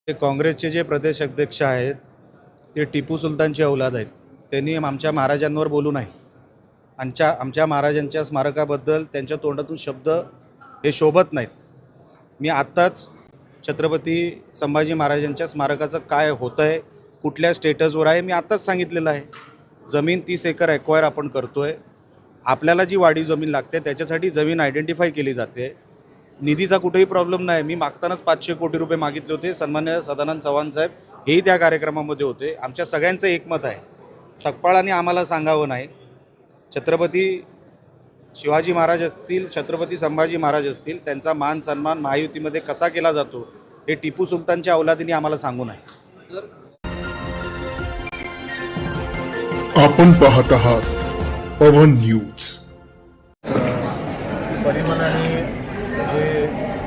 ते काँग्रेसचे जे प्रदेश अध्यक्ष आहेत ते टिपू सुलतानचे औलाद आहेत. त्यांनी आमच्या महाराजांवर बोलू नये. आमच्या महाराजांच्या स्मारकाबद्दल त्यांच्या तोंडातून शब्द हे शोभत नाहीत. मी आत्ताच छत्रपती संभाजी महाराजांच्या स्मारकाचं काय होतं आहे, कुठल्या स्टेटसवर आहे, मी आत्ताच सांगितलेलं आहे. जमीन 30 एकर ॲक्वायर आपण करतो आहे. आपल्याला जी वाढीव जमीन लागते त्याच्यासाठी जमीन आयडेंटिफाय केली जाते. निधीचा कुठेही प्रॉब्लेम नाही. मी मागतानाच 500 कोटी रुपये मागितले होते. सन्मान्य सदानंद चव्हाण साहेब हेही त्या कार्यक्रमामध्ये होते. आमच्या सगळ्यांचं एकमत आहे. सकपाळाने आम्हाला सांगावं नाही. छत्रपती शिवाजी महाराज असतील, छत्रपती संभाजी महाराज असतील, त्यांचा मान सन्मान महायुतीमध्ये कसा केला जातो हे टिपू सुलतानच्या औलादीने आम्हाला सांगू नये. आपण पाहत आहात पवन न्यूज. परिमल आणि जे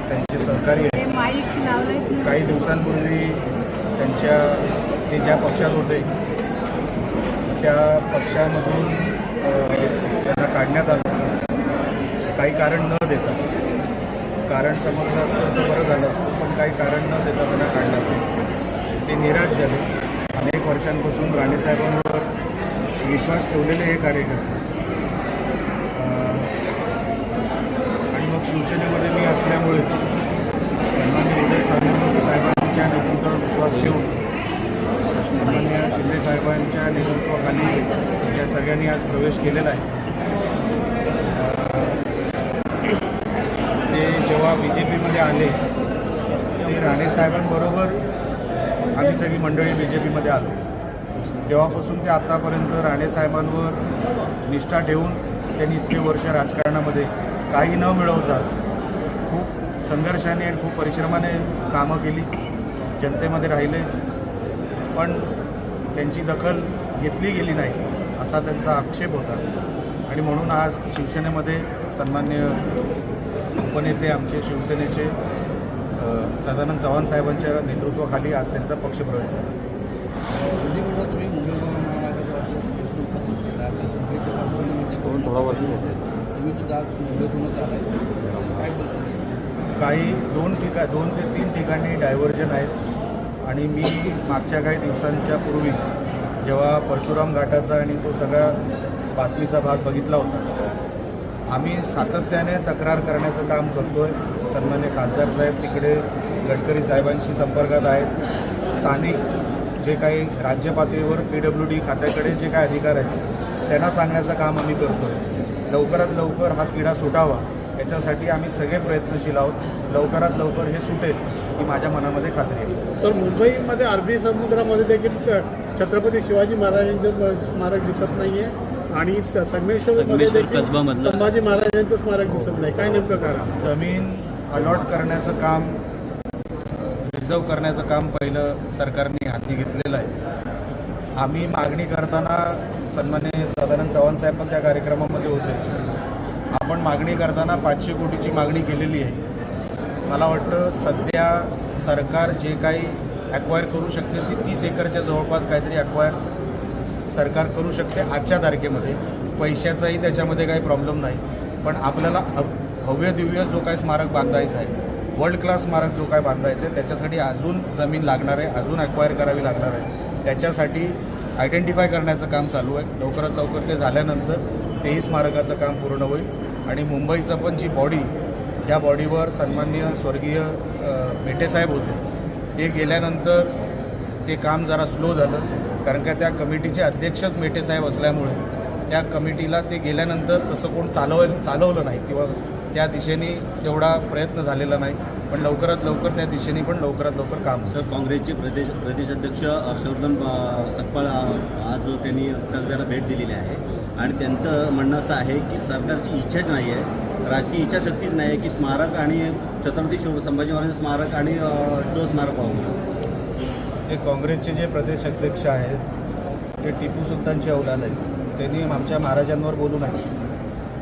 त्यांचे सहकारी आहेत, काही दिवसांपूर्वी ते ज्या पक्षात होते त्या पक्षामधून त्यांना काढण्यात आलं. काही कारण न देता, कारण समजलं असतं तर बरं झालं असतं, पण काही कारण न देता त्यांना काढण्यात आलं. ते निराश झाले. अनेक वर्षांपासून राणेसाहेबांवर विश्वास ठेवलेले हे कार्यकर्ते आणि मग शिवसेनेमध्ये मी असल्यामुळे सन्मान्य उदय साहेबांच्या नेतृत्वावर विश्वास ठेवून सन्मान्य शिंदे साहेबांच्या नेतृत्वाखाली या सगळ्यांनी आज प्रवेश केलेला आहे. ते जेव्हा BJPमध्ये आले ते राणेसाहेबांबरोबर आम्ही सगळी मंडळी BJPमध्ये आलो. तेव्हापासून ते आत्तापर्यंत राणेसाहेबांवर निष्ठा ठेवून त्यांनी इतके वर्ष राजकारणामध्ये काही न मिळवता खूप संघर्षाने आणि खूप परिश्रमाने कामं केली, जनतेमध्ये राहिले, पण त्यांची दखल घेतली गेली नाही असा त्यांचा आक्षेप होता. आणि म्हणून आज शिवसेनेमध्ये सन्मान्य उपनेते आमचे शिवसेनेचे सदानंद चव्हाण साहेबांच्या नेतृत्वाखाली आज त्यांचा पक्षप्रवेश झाला. काही 2 ते 3 ठिकाणी डायव्हर्जन आहेत. आणि मी मागच्या काही दिवसांच्या पूर्वी जेव्हा परशुराम घाटाचा आणि तो सगळा बातमीचा भाग बघितला होता, आम्ही सातत्याने तक्रार करण्याचं काम करतो आहे. सन्मान्य खासदार साहेब तिकडे गडकरी साहेबांशी संपर्कात आहेत. स्थानिक जे काही राज्य पातळीवर PWD खात्याकडे जे काही अधिकार आहेत त्यांना सांगण्याचं काम आम्ही करतो आहे. लवकरात लवकर हा किडा सुटावा याच्यासाठी आम्ही सगळे प्रयत्नशील आहोत. लवकरात लवकर हे सुटेल ही माझ्या मनामध्ये खात्री आहे. सर, मुंबईमध्ये अरबी समुद्रामध्ये देखील छत्रपती शिवाजी महाराजांचं स्मारक दिसत नाही आहे आणि संगमेश्वरमध्ये देखील संभाजी महाराजांचं स्मारक दिसत नाही. काय नेमकं कारण? जमीन अलॉट करण्याचं काम, रिझर्व करण्याचं काम पहिलं सरकारने हाती घेतलेलं आहे. आम्ही मागणी करताना सन्मान्य सदानंद चव्हाण साहेब पण त्या कार्यक्रमामध्ये होते. आपण मागणी करताना 500 कोटीची मागणी केलेली आहे. मला वाटतं सध्या सरकार जे काही ॲक्वायर करू शकते ती 30 एकरच्या जवळपास काहीतरी ॲक्वायर सरकार करू शकते आजच्या तारखेमध्ये. पैशाचाही त्याच्यामध्ये काही प्रॉब्लेम नाही, पण आपल्याला भव्य दिव्य जो काही स्मारक बांधायचं आहे, वर्ल्ड क्लास स्मारक जो काय बांधायचं आहे, त्याच्यासाठी अजून जमीन लागणार आहे, अजून ॲक्वायर करावी लागणार आहे. त्याच्यासाठी आयडेंटिफाय करण्याचं काम चालू आहे. लवकरात लवकर ते झाल्यानंतर तेही स्मारकाचं काम पूर्ण होईल. आणि मुंबईचं पण जी बॉडी, त्या बॉडीवर सन्माननीय स्वर्गीय मेटेसाहेब होते, ते गेल्यानंतर ते काम जरा स्लो झालं, कारण का त्या कमिटीचे अध्यक्षच मेटेसाहेब असल्यामुळे त्या कमिटीला ते गेल्यानंतर तसं कोण चालवलं नाही किंवा त्या दिशेने तेवढा प्रयत्न झालेला नाही. पण लवकरात लवकर त्या दिशेने पण लवकरात लवकर काम. सर, काँग्रेसचे प्रदेशाध्यक्ष हर्षवर्धन सकपाळ आज त्यांनी कसब्याला भेट दिलेली आहे आणि त्यांचं म्हणणं असं आहे की सरकारची इच्छाच नाही आहे, राजकीय इच्छाशक्तीच नाही आहे की स्मारक आणि छत्रपती संभाजी महाराज स्मारक आणि शिवस्मारक व्हावं. ते काँग्रेसचे जे प्रदेश अध्यक्ष आहेत ते टिपू सुलतानचे औलाद आहेत. त्यांनी आमच्या महाराजांवर बोलू नये.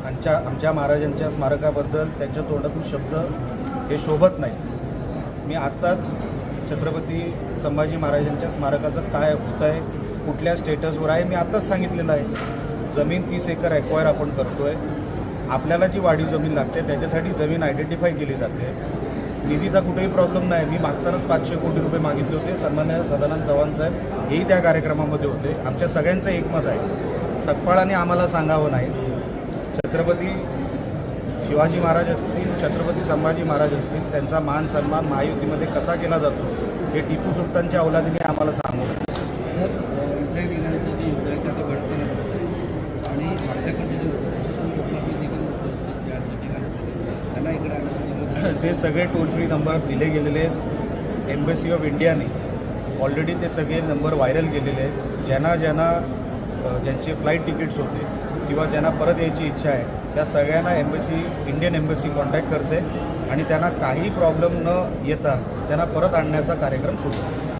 आमच्या महाराजांच्या स्मारकाबद्दल त्यांच्या तोंडातून शब्द हे शोभत नाही. मी आत्ताच छत्रपती संभाजी महाराजांच्या स्मारकाचं काय होतं आहे, कुठल्या स्टेटसवर आहे, मी आत्ताच सांगितलेलं आहे. जमीन 30 एकर ॲक्वायर आपण करतो आहे. आपल्याला जी वाढीव जमीन लागते त्याच्यासाठी जमीन आयडेंटिफाय केली जाते. निधीचा कुठेही प्रॉब्लेम नाही. मी मागतानाच 500 कोटी रुपये मागितले होते. सन्मान्य सदानंद चव्हाण साहेब हेही त्या कार्यक्रमामध्ये होते. आमच्या सगळ्यांचं एकमत आहे, सकपाळाने आम्हाला सांगावं नाही. छत्रपती शिवाजी महाराज असतील, छत्रपती संभाजी महाराज असतील, त्यांचा मान सन्मान महायुतीमध्ये कसा केला जातो हे टिपू सुलतानच्या अवलादीने आम्हाला सांगू नये. सर, इस्रायल इराणचं जे युद्ध आहे ते घडताना दिसतं आणि आपल्याकडचे जे कोकणातले देखील लोक असतात त्या ठिकाणी त्यांना इकडे आणण्यासाठी ते सगळे टोल फ्री नंबर दिले गेलेले आहेत. एम्बेसी ऑफ इंडियाने ऑलरेडी ते सगळे नंबर व्हायरल केलेले आहेत. ज्यांचे फ्लाईट तिकीट्स होते किंवा ज्यांना परत यायची इच्छा आहे त्या सगळ्यांना इंडियन एम्बेसी कॉन्टॅक्ट करते आणि त्यांना काही प्रॉब्लेम न येता त्यांना परत आणण्याचा कार्यक्रम सुरू आहे.